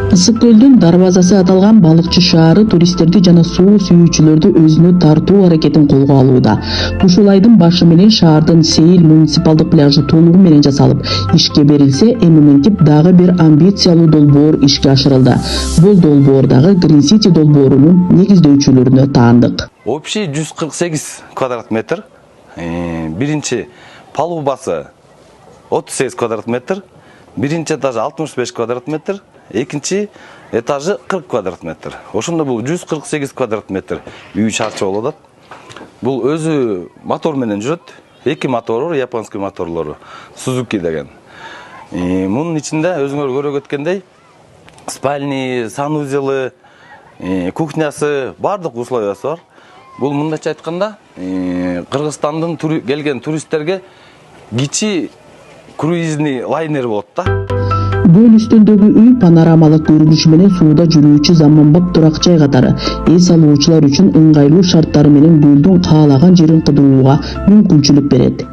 Ысык көлдүн дарбазасы аталган балыкчы шаары туристтерди жана суу сүйүүчүлөрдү өзүнө тартуу аракетин колго алууда. Ушул айдын башы менен шаардын Сейил муниципалдык пляжы толугу менен жасалып, ишке берилсе, эми мынтип дагы бир амбициялуу долбоор ишке ашырылды. Бул долбоордагы Green City долбоорунун негиздөөчүлөрүнө таандык. Общий 148 квадрат метр, биринчи палубасы 38 квадрат метр, биринчи этажы 65 квадрат метр, экинчи этажы 40 квадрат метр. Ошондо бул 148 квадрат метр үй шарчы болуп атат. Бул өзү мотор менен жүрөт. Эки мотору, японский моторлору, Suzuki деген. Мунун ичинде өзүңөр көрүп өткөндөй спальни, санузелы, кухнясы, бардык условиясы бар. Бул мындайча айтканда, Кыргызстандын келген туристтерге кичи круизный лайнер болот да. Бул үстүндөгү үй панорамалык көрүнүшү менен сууда жүрүүчү заманбап турак жай катары эс алуучулар үчүн ыңгайлуу шарттары менен көлдүн каалаган жерин кыдырууга мүмкүнчүлүк берет.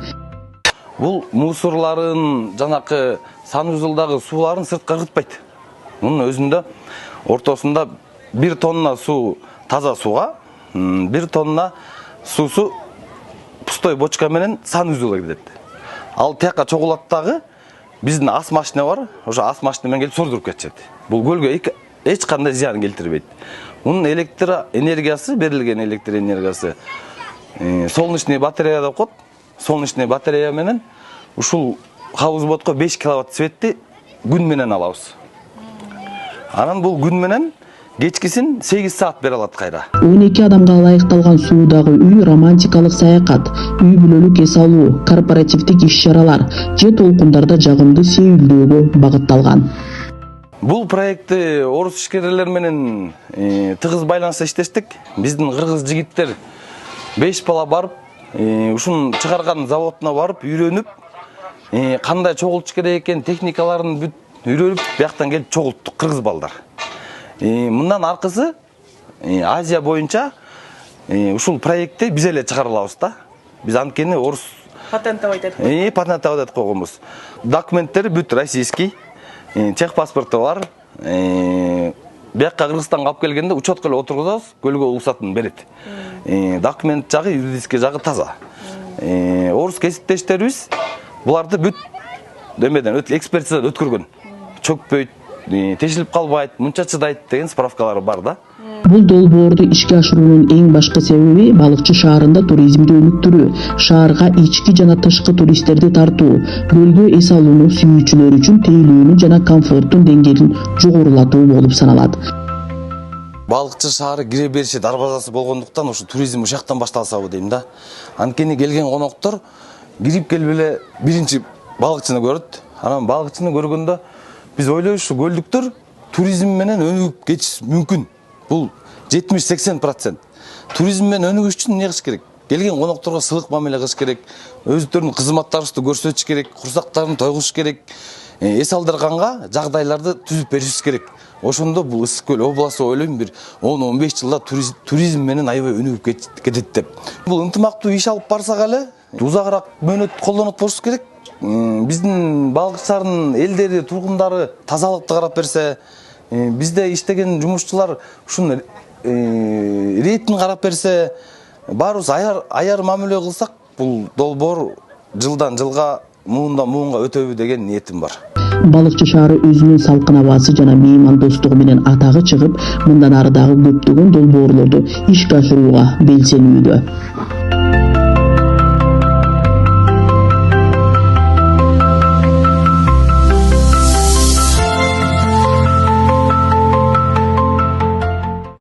Бул мусорларын, жанакы санузелдагы сууларын сыртка кыргытпайт. Мунун өзүндө ортосунда 1 тонна суу таза сууга, 1 тонна суусу пустой бочка менен санузелге кетет. Ал тияка чогулат дагы биздин ас машина бар, ошо ас машина менен келип сордуруп кетет. Бул көлгө эч кандай зыян келтирбейт. Мунун электр энергиясы, берилген электр энергиясы солнечный батарея деп коет. Солнечный батарея менен ушул хаузботко 5 киловатт светти күн менен алабыз. Анан бул күн менен кечкисин 8 саат бере алат кайра. 12 адамга ылайыкталган суудагы үй романтикалык саякат, үй бүлөлүк эс алуу, корпоративдик иш-чаралар же толкундарда жагымдуу сейилдөөгө багытталган. Бул проектти орус ишкерлер менен тыгыз байланыста иштештик. Биздин кыргыз жигиттер 5 бала барып, ушун чыгарган заводуна барып, үйрөнүп, кандай чогултуш керек экен, техникаларын бүт үйрөнүп, бияктан келип чогулттук кыргыз балдар. Мындан аркысы Азия боюнча ушул проектти биз эле чыгара алабыз да. Биз анткени орус патенттеп айтат. Патенттеп койгонбуз. Документтери бүт российский, чех паспорту бар. Биякка Кыргызстанга алып келгенде учетко эле отургузабыз, көлгө уруксатын берет. Документ жагы, юридический жагы таза. Орус кесиптештерибиз буларды бүт демеден экспертизадан өткөргөн. Чөкпөйт, тешилип калбайт, мынча чыдайт деген справкалары бар да. Бул долбоорду ишке ашыруунун эң башкы себеби балыкчы шаарында туризмди өнүктүрүү, шаарга ички жана тышкы туристтерди тартуу, көлгө эс алууну сүйүүчүлөр үчүн тейлөөнүн жана комфорттун деңгээлин жогорулатуу болуп саналат. Балыкчы шаары кире бериши дарбазасы болгондуктан ушу туризм ушактан башталсабы дейм да. Анткени келген коноктор кирип келип эле биринчи балыкчыны көрөт. Анан балыкчыны көргөндө биз ойлойбуз, ушу көлдүктөр туризм менен өнүгүп кетиш мүмкүн. Бул 70-80%. Туризм менен өнүгүш үчүн эмне кылыш керек? Келген конокторго сылык мамиле кылыш керек, өздөрүнүн кызматтарыбызды көрсөтүш керек, курсактарын тойгуш керек, эс алдырганга жагдайларды түзүп беришибиз керек. Ошондо бул Ысык көл областы ойлойм бир 10-15 жылда туризм менен аябай өнүгүп кетет деп. Бул ынтымактуу иш алып барсак эле узагыраак мөөнөт колдонот болушубуз керек. Биздин балыкчылардын элдери, тургундары тазалыкты карап берсе, бизде иштеген жумушчулар ушун рейтин карап берсе, баарыбыз аяр мамиле кылсак, бул долбоор жылдан жылга, муундан муунга өтөбү деген ниетим бар. Балыкчы шаары өзүнүн салкын абасы жана меймандостугу менен атагы чыгып, мындан ары дагы көптөгөн долбоорлорду ишке ашырууга белсенүүдө.